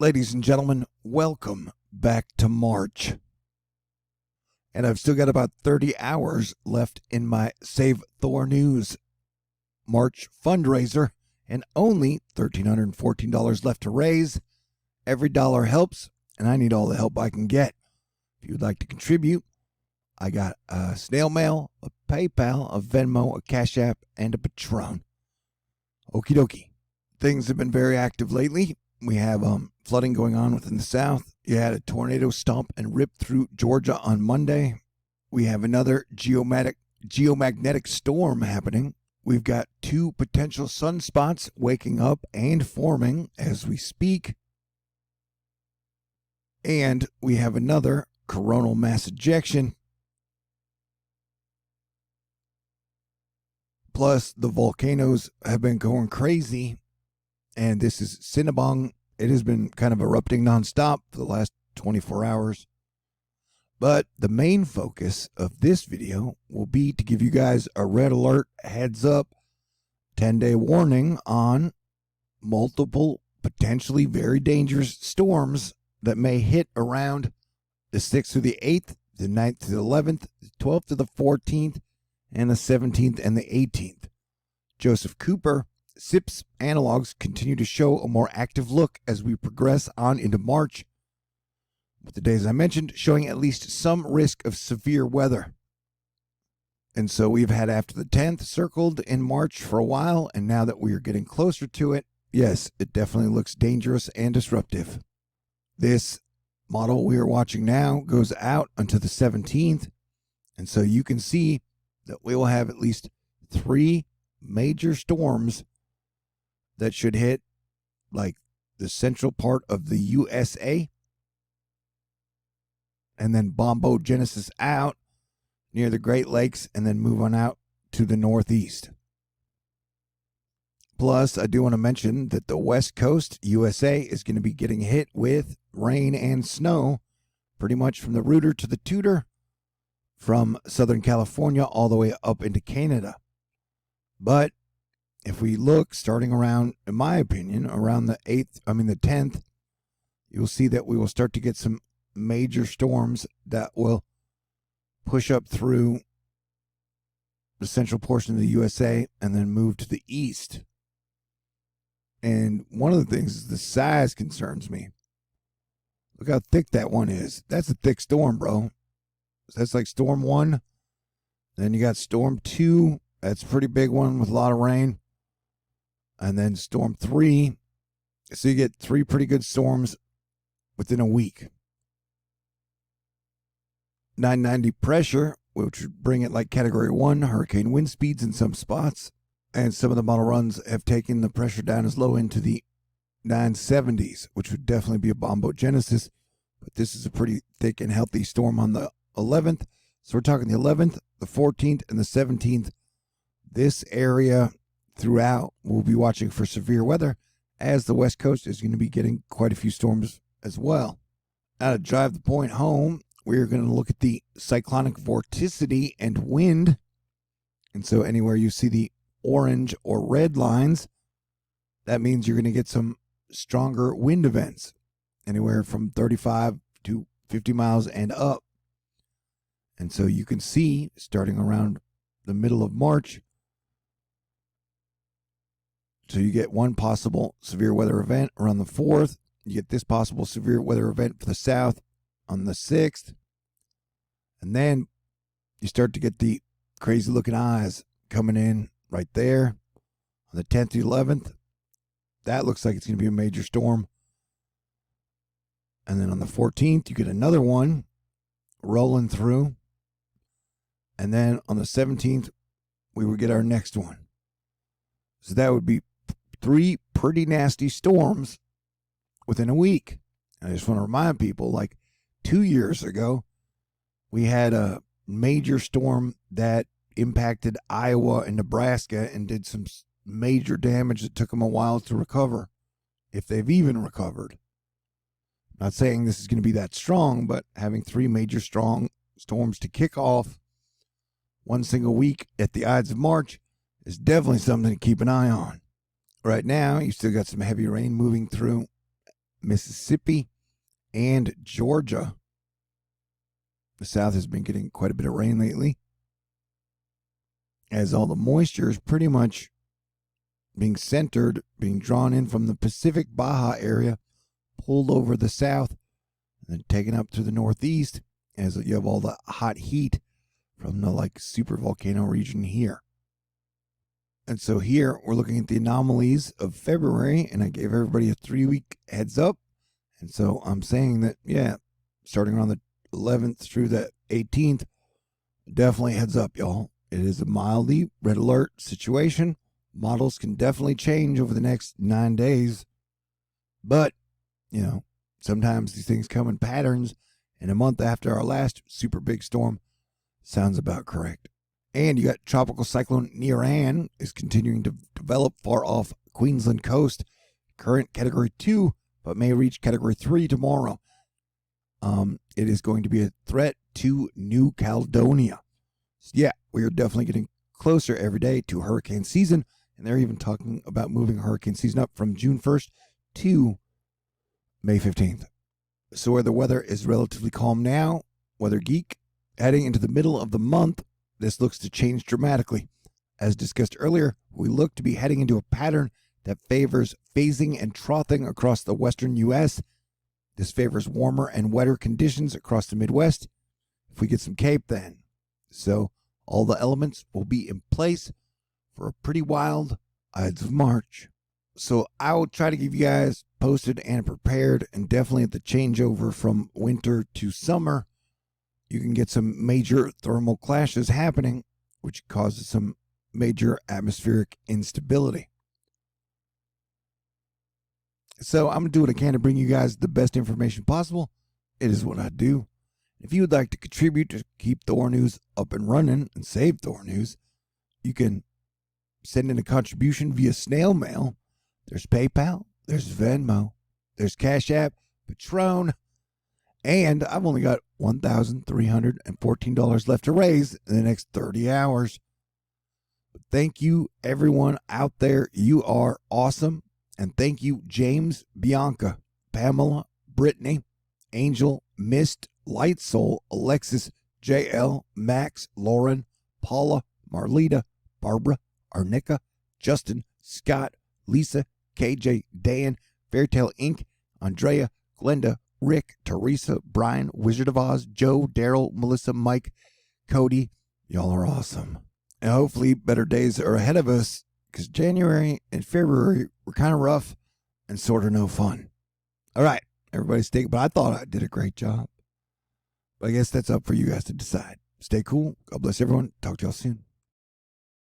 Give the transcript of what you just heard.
Ladies and gentlemen, welcome back to March. And I've still got about 30 hours left in my Save THORnews March fundraiser and only $1,314 left to raise. Every dollar helps, and I need all the help I can get. If you would like to contribute, I got a snail mail, a PayPal, a Venmo, a CashApp, and a Patron. Okie dokie. Things have been very active lately. We have flooding going on within the south. You had a tornado stomp and rip through Georgia on Monday. We have another geomagnetic storm happening. We've got 2 potential sunspots waking up and forming as we speak. And we have another coronal mass ejection. Plus, the volcanoes have been going crazy. And this is Cinnabon. It has been kind of erupting nonstop for the last 24 hours. But the main focus of this video will be to give you guys a red alert, heads up, 10-day warning on multiple potentially very dangerous storms that may hit around the 6th through the 8th, the 9th to the 11th, the 12th to the 14th, and the 17th and the 18th. Joseph Cooper SIP's analogs continue to show a more active look as we progress on into March, with the days I mentioned showing at least some risk of severe weather. And so we've had after the 10th circled in March for a while, and now that we are getting closer to it, yes, it definitely looks dangerous and disruptive. This model we are watching now goes out until the 17th, and so you can see that we will have at least 3 major storms that should hit like the central part of the USA and then bombogenesis out near the Great Lakes and then move on out to the northeast. Plus, I do want to mention that the West Coast USA is going to be getting hit with rain and snow pretty much from the rooter to the tutor, from Southern California all the way up into Canada. But if we look starting around, in my opinion, around the 10th, you'll see that we will start to get some major storms that will push up through the central portion of the USA and then move to the east. And one of the things is the size concerns me. Look how thick that one is. That's a thick storm, bro. That's like storm 1. Then you got storm 2. That's a pretty big one with a lot of rain. And then storm 3. So you get 3 pretty good storms within a week. 990 pressure, which would bring it like category 1, hurricane wind speeds in some spots. And some of the model runs have taken the pressure down as low into the 970s, which would definitely be a bombogenesis. But this is a pretty thick and healthy storm on the 11th. So we're talking the 11th, the 14th, and the 17th. This area throughout we'll be watching for severe weather, as the West Coast is going to be getting quite a few storms as well. Now, to drive the point home, we're going to look at the cyclonic vorticity and wind. And so anywhere you see the orange or red lines, that means you're going to get some stronger wind events, anywhere from 35 to 50 miles and up. And so you can see, starting around the middle of March, so you get one possible severe weather event around the 4th. You get this possible severe weather event for the south on the 6th. And then you start to get the crazy looking eyes coming in right there on the 10th to 11th. That looks like it's going to be a major storm. And then on the 14th, you get another one rolling through. And then on the 17th, we would get our next one. So that would be 3 pretty nasty storms within a week. And I just want to remind people, like 2 years ago, we had a major storm that impacted Iowa and Nebraska and did some major damage that took them a while to recover, if they've even recovered. Not saying this is going to be that strong, but having 3 major strong storms to kick off one single week at the Ides of March is definitely something to keep an eye on. Right now, you still got some heavy rain moving through Mississippi, and Georgia. The South has been getting quite a bit of rain lately, as all the moisture is pretty much being drawn in from the Pacific Baja area, pulled over the south, and then taken up to the northeast, as you have all the hot heat from the super volcano region here. And so here we're looking at the anomalies of February, and I gave everybody a 3-week heads up. And so I'm saying that, yeah, starting around the 11th through the 18th, definitely heads up, y'all. It is a mildly red alert situation. Models can definitely change over the next 9 days. But, sometimes these things come in patterns, and a month after our last super big storm sounds about correct. And you got Tropical Cyclone Niran is continuing to develop far off Queensland coast. Current Category 2, but may reach Category 3 tomorrow. It is going to be a threat to New Caledonia. So yeah, we are definitely getting closer every day to hurricane season, and they're even talking about moving hurricane season up from June 1st to May 15th. So where the weather is relatively calm now, Weather Geek, heading into the middle of the month, this looks to change dramatically. As discussed earlier, we look to be heading into a pattern that favors phasing and troughing across the western U.S. This favors warmer and wetter conditions across the Midwest if we get some Cape then. So all the elements will be in place for a pretty wild Ides of March. So I will try to give you guys posted and prepared, and definitely at the changeover from winter to summer, you can get some major thermal clashes happening, which causes some major atmospheric instability. So I'm going to do what I can to bring you guys the best information possible. It is what I do. If you would like to contribute to keep THORnews up and running and save THORnews, you can send in a contribution via snail mail. There's PayPal, there's Venmo, there's CashApp, Patron, and I've only got $1,314 left to raise in the next 30 hours. But thank you, everyone out there. You are awesome. And thank you, James, Bianca, Pamela, Brittany, Angel, Mist, Light Soul, Alexis, JL, Max, Lauren, Paula, Marlita, Barbara, Arnica, Justin, Scott, Lisa, KJ, Dan, Fairtale Inc., Andrea, Glenda, Rick, Teresa, Brian, Wizard of Oz, Joe, Daryl, Melissa, Mike, Cody. Y'all are awesome. And hopefully better days are ahead of us, because January and February were kind of rough and sort of no fun. All right, everybody stay, but I thought I did a great job. But I guess that's up for you guys to decide. Stay cool. God bless everyone. Talk to y'all soon.